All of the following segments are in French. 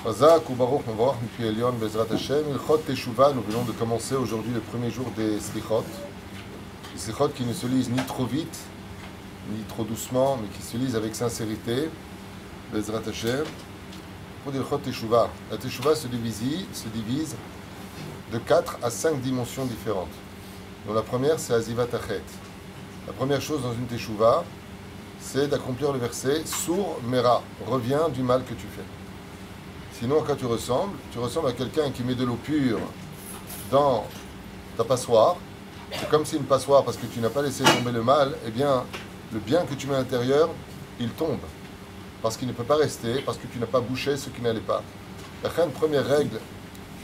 Chazak ou Baruch Mavorach Mipi Elion Bezrat Hashem, Ilchot Teshuvah, nous venons de commencer aujourd'hui le premier jour des Slichot. Les Slichot qui ne se lisent ni trop vite, ni trop doucement, mais qui se lisent avec sincérité, Bezrat Hashem. Pour dire Ilchot Teshuvah, la Teshuvah se divise de 4 à 5 dimensions différentes. Donc la première, c'est Azivat Achet. La première chose dans une Teshuvah, c'est d'accomplir le verset Sour Mera, reviens du mal que tu fais. Sinon, à quoi tu ressembles à quelqu'un qui met de l'eau pure dans ta passoire. C'est comme si une passoire, parce que tu n'as pas laissé tomber le mal, eh bien, le bien que tu mets à l'intérieur, il tombe. Parce qu'il ne peut pas rester, parce que tu n'as pas bouché ce qui n'allait pas. La première règle,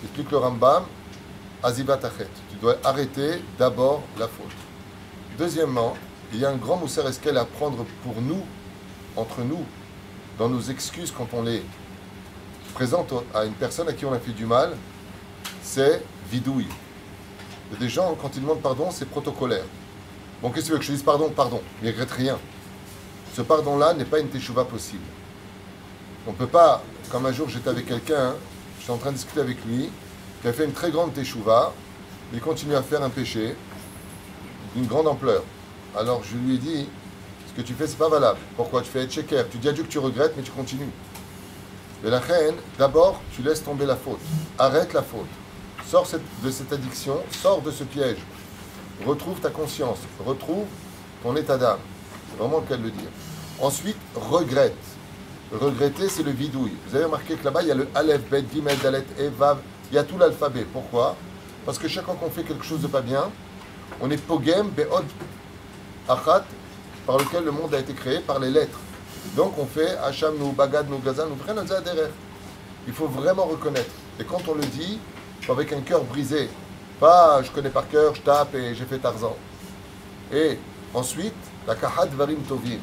explique le Rambam, Azivat Achet. Tu dois arrêter d'abord la faute. Deuxièmement, il y a un grand Moussar Eskel à prendre pour nous, entre nous, dans nos excuses quand on les présente à une personne à qui on a fait du mal, c'est vidouille. Il y a des gens, quand ils demandent pardon, c'est protocolaire. Bon, qu'est-ce que tu veux que je dise pardon? Pardon, il ne regrette rien. Ce pardon-là n'est pas une teshuva possible. On ne peut pas, comme un jour j'étais avec quelqu'un, j'étais en train de discuter avec lui, qui a fait une très grande teshuva, il continue à faire un péché d'une grande ampleur. Alors je lui ai dit, ce que tu fais, c'est pas valable. Pourquoi? Tu fais Etcheker, tu dis à Dieu que tu regrettes, mais tu continues. Et la reine, d'abord, tu laisses tomber la faute. Arrête la faute. Sors de cette addiction, sors de ce piège. Retrouve ta conscience, retrouve ton état d'âme. C'est vraiment le cas de le dire. Ensuite, regrette. Regretter, c'est le vidouille. Vous avez remarqué que là-bas, il y a le Aleph, Bet, Gimel, Dalet, E, Vav. Il y a tout l'alphabet. Pourquoi? Parce que chaque fois qu'on fait quelque chose de pas bien, on est Pogem, Be'od, Achat, par lequel le monde a été créé, par les lettres. Donc on fait Hacham nous bagad nous gazan nous prennent derrière. Il faut vraiment reconnaître. Et quand on le dit, il faut avec un cœur brisé. Pas je connais par cœur, je tape et j'ai fait Tarzan. Et ensuite, la kahat varim tovim.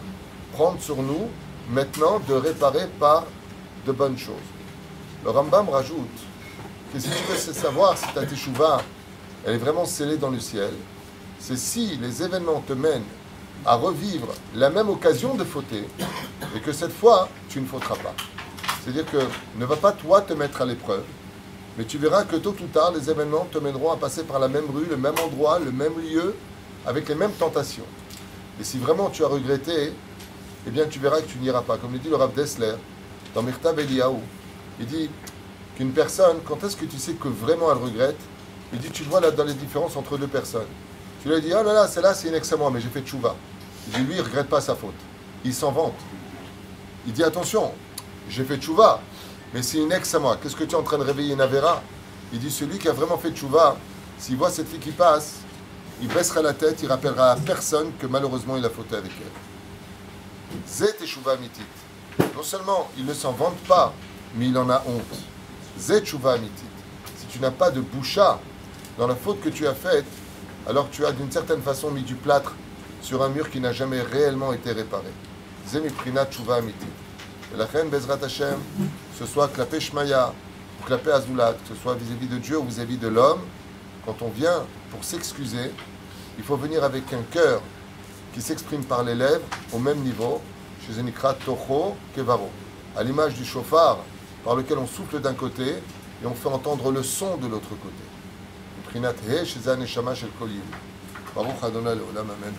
Prendre sur nous maintenant de réparer par de bonnes choses. Le Rambam rajoute que si tu veux savoir si ta teshuva elle est vraiment scellée dans le ciel, c'est si les événements te mènent à revivre la même occasion de fauter et que cette fois, tu ne fauteras pas. C'est-à-dire que ne va pas toi te mettre à l'épreuve, mais tu verras que tôt ou tard, les événements te mèneront à passer par la même rue, le même endroit, le même lieu, avec les mêmes tentations. Et si vraiment tu as regretté, eh bien tu verras que tu n'iras pas. Comme le dit le Rav Dessler, dans Mirtav Eliyahu, il dit qu'une personne, quand est-ce que tu sais que vraiment elle regrette? Il dit, tu vois là dans les différences entre deux personnes. Tu lui dis, oh là là, celle-là c'est une ex à moi, mais j'ai fait tchouva. Il dit, lui, il ne regrette pas sa faute. Il s'en vante. Il dit, attention, j'ai fait tchouva, mais c'est une ex à moi. Qu'est-ce que tu es en train de réveiller une avéra? Il dit, celui qui a vraiment fait tchouva, s'il voit cette fille qui passe, il baissera la tête, il rappellera à personne que malheureusement il a fauté avec elle. Zé tchouva mitit. Non seulement il ne s'en vante pas, mais il en a honte. Zé tchouva mitit. Si tu n'as pas de boucha dans la faute que tu as faite, alors tu as d'une certaine façon mis du plâtre sur un mur qui n'a jamais réellement été réparé. Zemi Prinat Tshuva Amiti. Et la reine Bezrat Hashem, que ce soit Klapé Shmaya ou Klapé Azulat, que ce soit vis-à-vis de Dieu ou vis-à-vis de l'homme, quand on vient pour s'excuser, il faut venir avec un cœur qui s'exprime par les lèvres au même niveau, chez Zenikrat Tocho Kevaro, à l'image du chauffard par lequel on souffle d'un côté et on fait entendre le son de l'autre côté. Prinat He Shezan Neshama Shel Kol Yehudi. Baruch Adonai Leolam Amen.